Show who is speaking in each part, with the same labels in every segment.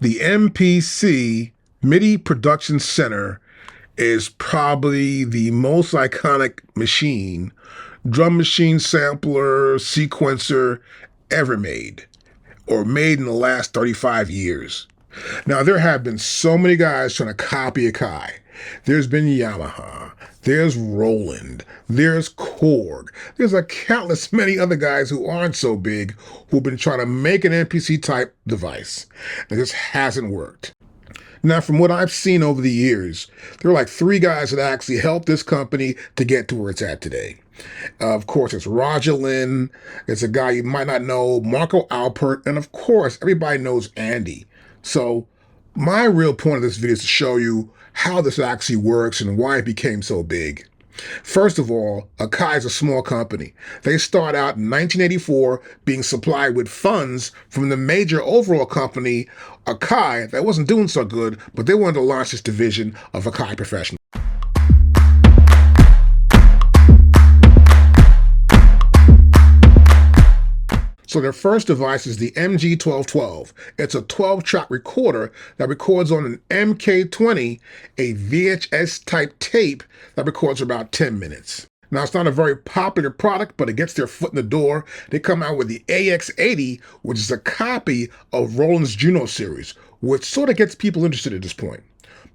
Speaker 1: The MPC MIDI Production Center is probably the most iconic machine, drum machine sampler, sequencer ever made, or made in the last 35 years. Now, there have been so many guys trying to copy AKAI. There's been Yamaha, there's Roland, there's Korg, there's a countless many other guys who aren't so big who've been trying to make an MPC type device. It just hasn't worked. Now, from what I've seen over the years, there are like 3 guys that actually helped this company to get to where it's at today. Of course, it's Linn, it's a guy you might not know, Marco Alpert, and of course, everybody knows Andy. So my real point of this video is to show you how this actually works and why it became so big. First of all, AKAI is a small company. They start out in 1984 being supplied with funds from the major overall company, AKAI, that wasn't doing so good, but they wanted to launch this division of AKAI Professional. So their first device is the MG1212. It's a 12-track recorder that records on an MK20, a VHS-type tape that records about 10 minutes. Now, it's not a very popular product, but it gets their foot in the door. They come out with the AX80, which is a copy of Roland's Juno series, which sort of gets people interested at this point.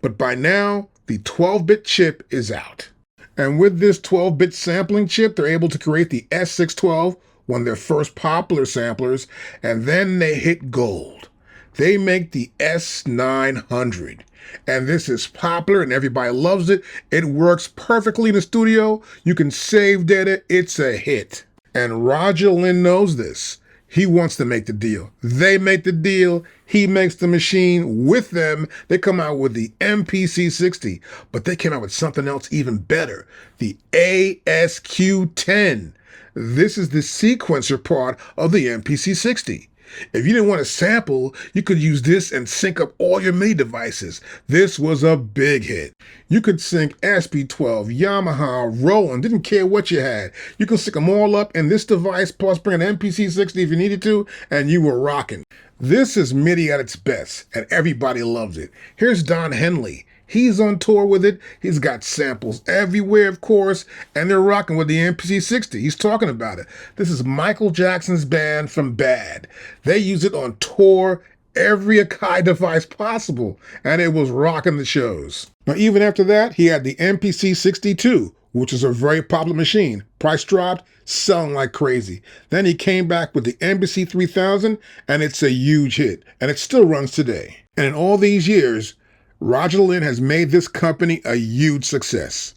Speaker 1: But by now, the 12-bit chip is out. And with this 12-bit sampling chip, they're able to create the S612, one of their first popular samplers, and then they hit gold. They make the S900, and this is popular and everybody loves it. It works perfectly in the studio. You can save data. It's a hit. And Linn knows this. He wants to make the deal. They make the deal. He makes the machine with them. They come out with the MPC60, but they came out with something else even better, the ASQ10. This is the sequencer part of the MPC60. If you didn't want to sample, you could use this and sync up all your MIDI devices. This was a big hit. You could sync SP12, Yamaha, Roland, didn't care what you had. You can sync them all up in this device, plus bring an MPC60 if you needed to, and you were rocking. This is MIDI at its best, and everybody loves it. Here's Don Henley. He's on tour with it. He's got samples everywhere, of course, and they're rocking with the MPC60. He's talking about it. This is Michael Jackson's band from Bad. They use it on tour, every AKAI device possible, and it was rocking the shows. Now, even after that, he had the MPC62, which is a very popular machine. Price dropped, selling like crazy. Then he came back with the MPC 3000, and it's a huge hit, and it still runs today. And in all these years, Linn has made this company a huge success.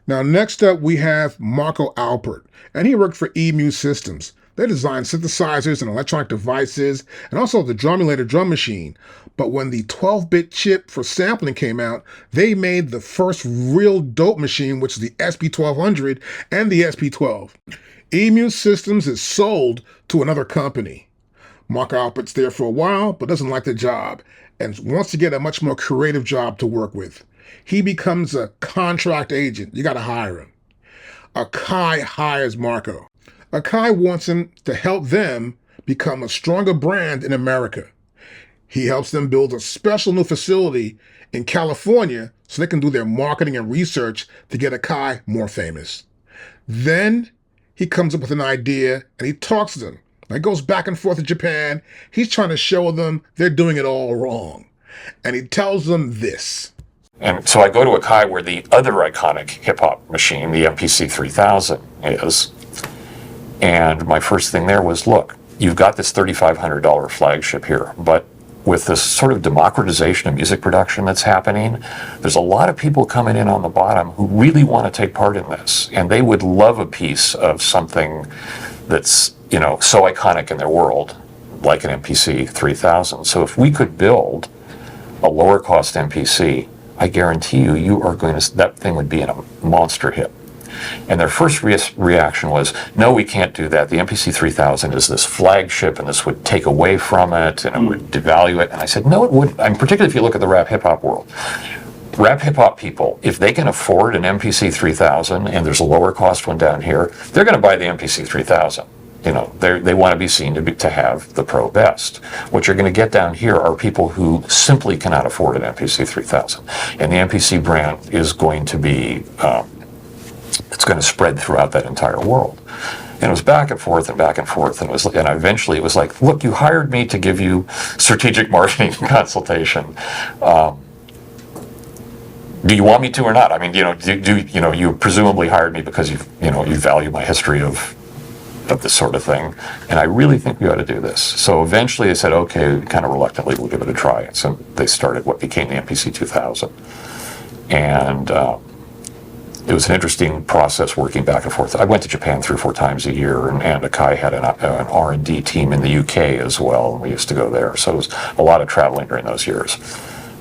Speaker 1: Now, next up, we have Marco Alpert, and he worked for EMU Systems. They designed synthesizers and electronic devices, and also the Drumulator drum machine. But when the 12-bit chip for sampling came out, they made the first real dope machine, which is the SP1200 and the SP12. EMU Systems is sold to another company. Marco Alpert's there for a while, but doesn't like the job, and wants to get a much more creative job to work with. He becomes a contract agent. You got to hire him. AKAI hires Marco. AKAI wants him to help them become a stronger brand in America. He helps them build a special new facility in California so they can do their marketing and research to get AKAI more famous. Then he comes up with an idea and he talks to them. He goes back and forth to Japan. He's trying to show them they're doing it all wrong. And he tells them this.
Speaker 2: And so I go to AKAI where the other iconic hip-hop machine, the MPC 3000, is. And my first thing there was, look, you've got this $3,500 flagship here, but with this sort of democratization of music production that's happening, there's a lot of people coming in on the bottom who really want to take part in this. And they would love a piece of something that's, you know, so iconic in their world, like an MPC 3000. So if we could build a lower cost MPC, I guarantee you, that thing would be a monster hit. And their first reaction was, no, we can't do that. The MPC 3000 is this flagship, and this would take away from it, and it would devalue it. And I said, no, it wouldn't. I mean, particularly if you look at the rap hip-hop world. Rap hip-hop people, if they can afford an MPC 3000, and there's a lower cost one down here, they're going to buy the MPC 3000. You know, they want to be seen to have the Pro best. What you're going to get down here are people who simply cannot afford an MPC 3000. And the MPC brand is going to be, it's going to spread throughout that entire world. And it was back and forth and back and forth, and eventually it was like, look, you hired me to give you strategic marketing consultation. Do you want me to or not? I mean, you know, you presumably hired me because you value my history of this sort of thing, and I really think we ought to do this. So eventually they said, okay, kind of reluctantly, we'll give it a try. So they started what became the MPC 2000, and it was an interesting process working back and forth. I went to Japan 3 or 4 times a year, and AKAI had an R&D team in the UK as well, and we used to go there. So it was a lot of traveling during those years.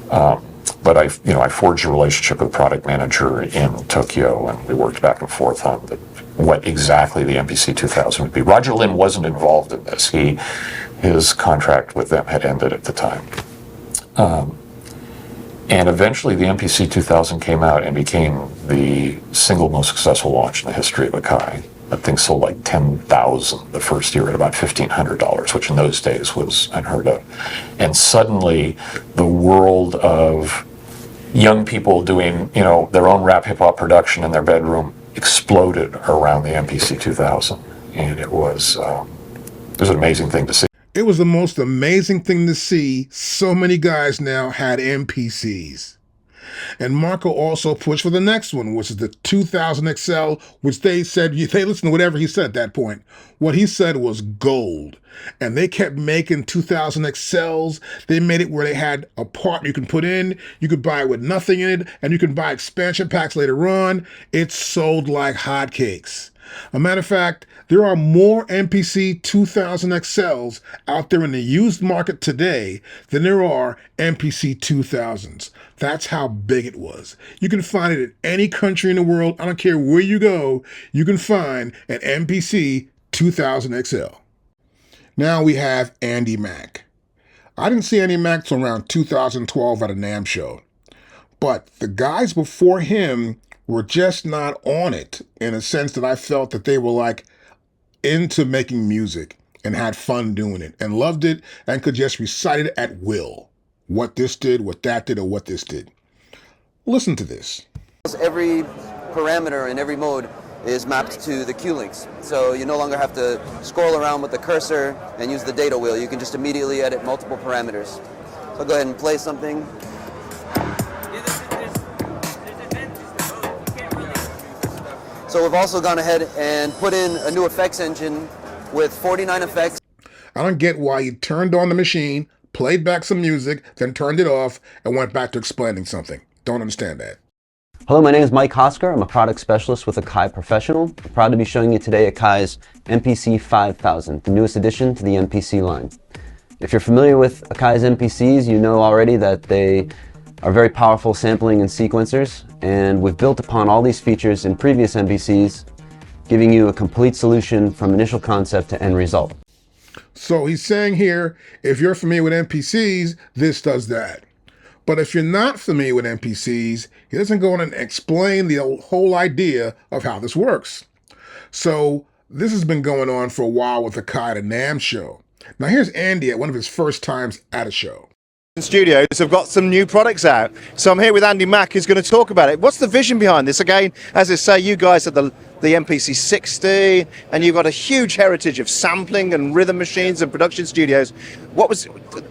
Speaker 2: But I forged a relationship with a product manager in Tokyo, and we worked back and forth on what exactly the MPC 2000 would be. Roger Linn wasn't involved in this. His contract with them had ended at the time. And eventually the MPC 2000 came out and became the single most successful launch in the history of AKAI. That thing sold like 10,000 the first year at about $1,500, which in those days was unheard of. And suddenly the world of young people doing, their own rap hip hop production in their bedroom exploded around the MPC 2000. And it was an amazing thing to see.
Speaker 1: It was the most amazing thing to see. So many guys now had MPCs. And Marco also pushed for the next one, which is the 2000 XL, which they said, they listened to whatever he said at that point. What he said was gold. And they kept making 2000 XLs. They made it where they had a part you can put in, you could buy it with nothing in it, and you can buy expansion packs later on. It sold like hotcakes. A matter of fact, there are more MPC 2000 XLs out there in the used market today than there are MPC 2000s. That's how big it was. You can find it in any country in the world. I don't care where you go, you can find an MPC 2000 XL. Now we have Andy Mack. I didn't see Andy Mack till around 2012 at a NAMM show. But the guys before him were just not on it, in a sense that I felt that they were like into making music and had fun doing it and loved it and could just recite it at will. What this did, what that did, or what this did. Listen to this.
Speaker 3: Every parameter in every mode is mapped to the Q links. So you no longer have to scroll around with the cursor and use the data wheel. You can just immediately edit multiple parameters. So I'll go ahead and play something. So we've also gone ahead and put in a new effects engine with 49 effects.
Speaker 1: I don't get why you turned on the machine, played back some music, then turned it off and went back to explaining something. Don't understand that.
Speaker 4: Hello, my name is Mike Hosker. I'm a product specialist with AKAI Professional. I'm proud to be showing you today AKAI's MPC 5000, the newest addition to the MPC line. If you're familiar with AKAI's MPCs, you know already that they are very powerful sampling and sequencers, and we've built upon all these features in previous MPCs, giving you a complete solution from initial concept to end result.
Speaker 1: So he's saying here, if you're familiar with MPCs, this does that. But if you're not familiar with MPCs, he doesn't go on and explain the whole idea of how this works. So this has been going on for a while with the AKAI at a NAMM show. Now here's Andy at one of his first times at a show.
Speaker 5: Studios have got some new products out. So I'm here with Andy Mack, who's going to talk about it. What's the vision behind this? Again, as I say, you guys are the MPC 60, and you've got a huge heritage of sampling and rhythm machines and production studios.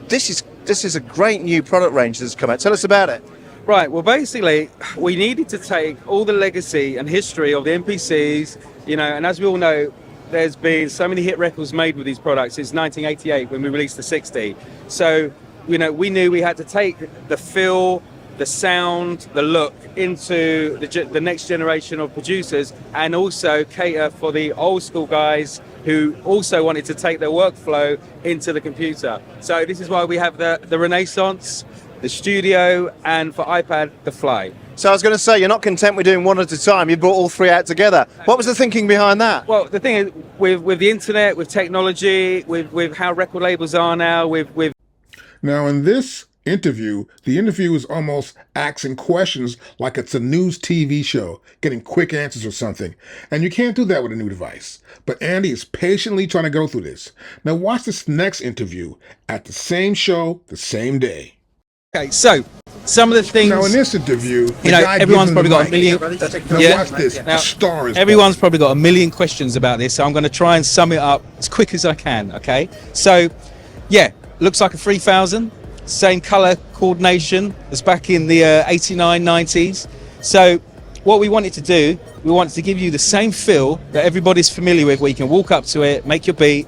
Speaker 5: This is a great new product range that's come out. Tell us about it.
Speaker 6: Right, well basically we needed to take all the legacy and history of the MPCs, and as we all know, there's been so many hit records made with these products since 1988 when we released the 60. So we knew we had to take the feel, the sound, the look into the next generation of producers, and also cater for the old school guys who also wanted to take their workflow into the computer. So this is why we have the Renaissance, the Studio, and for iPad, the Fly.
Speaker 5: So I was going to say, you're not content with doing one at a time. You brought all three out together. What was the thinking behind that?
Speaker 6: Well, the thing is, with the internet, with technology, with how record labels are now, with
Speaker 1: Now in this interview, the interview is almost asking questions like it's a news TV show, getting quick answers or something. And you can't do that with a new device. But Andy is patiently trying to go through this. Now watch this next interview at the same show, the same day.
Speaker 6: Okay, so some of the things.
Speaker 1: Now in this interview, the
Speaker 6: You know,
Speaker 1: guy
Speaker 6: everyone's
Speaker 1: gives him
Speaker 6: probably
Speaker 1: the
Speaker 6: got a
Speaker 1: mic.
Speaker 6: million.
Speaker 1: Now
Speaker 6: Yeah.
Speaker 1: watch this.
Speaker 6: Now,
Speaker 1: a star is
Speaker 6: everyone's
Speaker 1: born.
Speaker 6: probably got a million questions about this, so I'm going to try and sum it up as quick as I can. Okay, so yeah, looks like a 3000, same color coordination as back in the 89, 90s. So what we wanted to do, we wanted to give you the same feel that everybody's familiar with, where you can walk up to it, make your beat,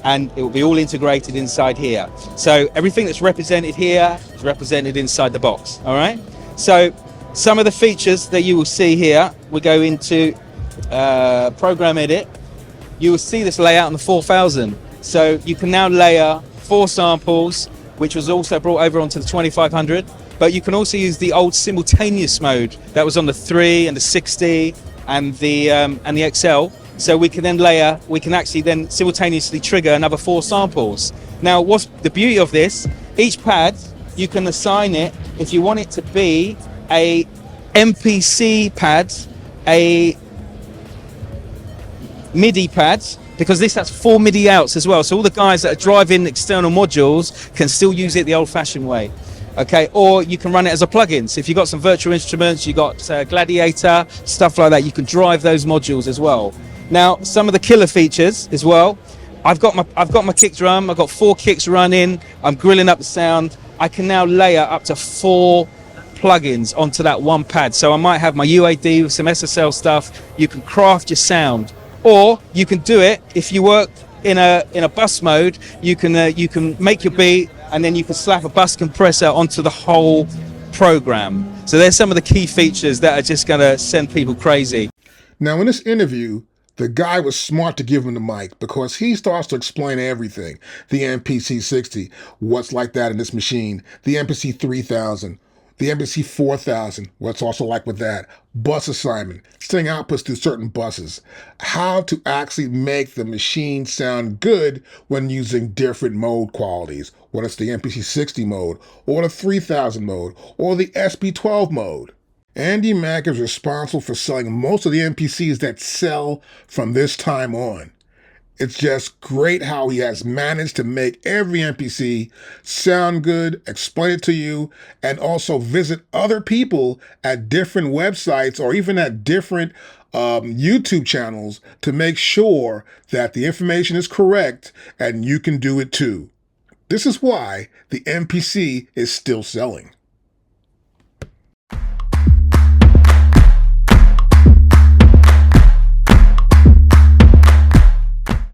Speaker 6: and it will be all integrated inside here. So everything that's represented here is represented inside the box. All right. So some of the features that you will see here, we go into program edit. You will see this layout on the 4000. So you can now layer 4 samples, which was also brought over onto the 2500. But you can also use the old simultaneous mode that was on the 3 and the 60 and the XL. So we can then layer, we can actually then simultaneously trigger another 4 samples. Now, what's the beauty of this? Each pad, you can assign it if you want it to be a MPC pad, a MIDI pad, because this has 4 MIDI outs as well. So all the guys that are driving external modules can still use it the old-fashioned way. Okay, or you can run it as a plugin. So if you've got some virtual instruments, you've got Gladiator, stuff like that, you can drive those modules as well. Now, some of the killer features as well. I've got my kick drum. I've got 4 kicks running. I'm grilling up the sound. I can now layer up to 4 plugins onto that one pad. So I might have my UAD with some SSL stuff. You can craft your sound, or you can do it if you work in a bus mode. You can make your beat, and then you can slap a bus compressor onto the whole program. So there's some of the key features that are just going to send people crazy.
Speaker 1: Now in this interview, the guy was smart to give him the mic because he starts to explain everything. The MPC 60, what's like that in this machine, the MPC 3000, the MPC 4000, what's also like with that, bus assignment, sending outputs to certain buses, how to actually make the machine sound good when using different mode qualities, whether it's the MPC 60 mode, or the 3000 mode, or the SB12 mode. Andy Mack is responsible for selling most of the MPCs that sell from this time on. It's just great how he has managed to make every MPC sound good, explain it to you, and also visit other people at different websites or even at different YouTube channels to make sure that the information is correct and you can do it too. This is why the MPC is still selling.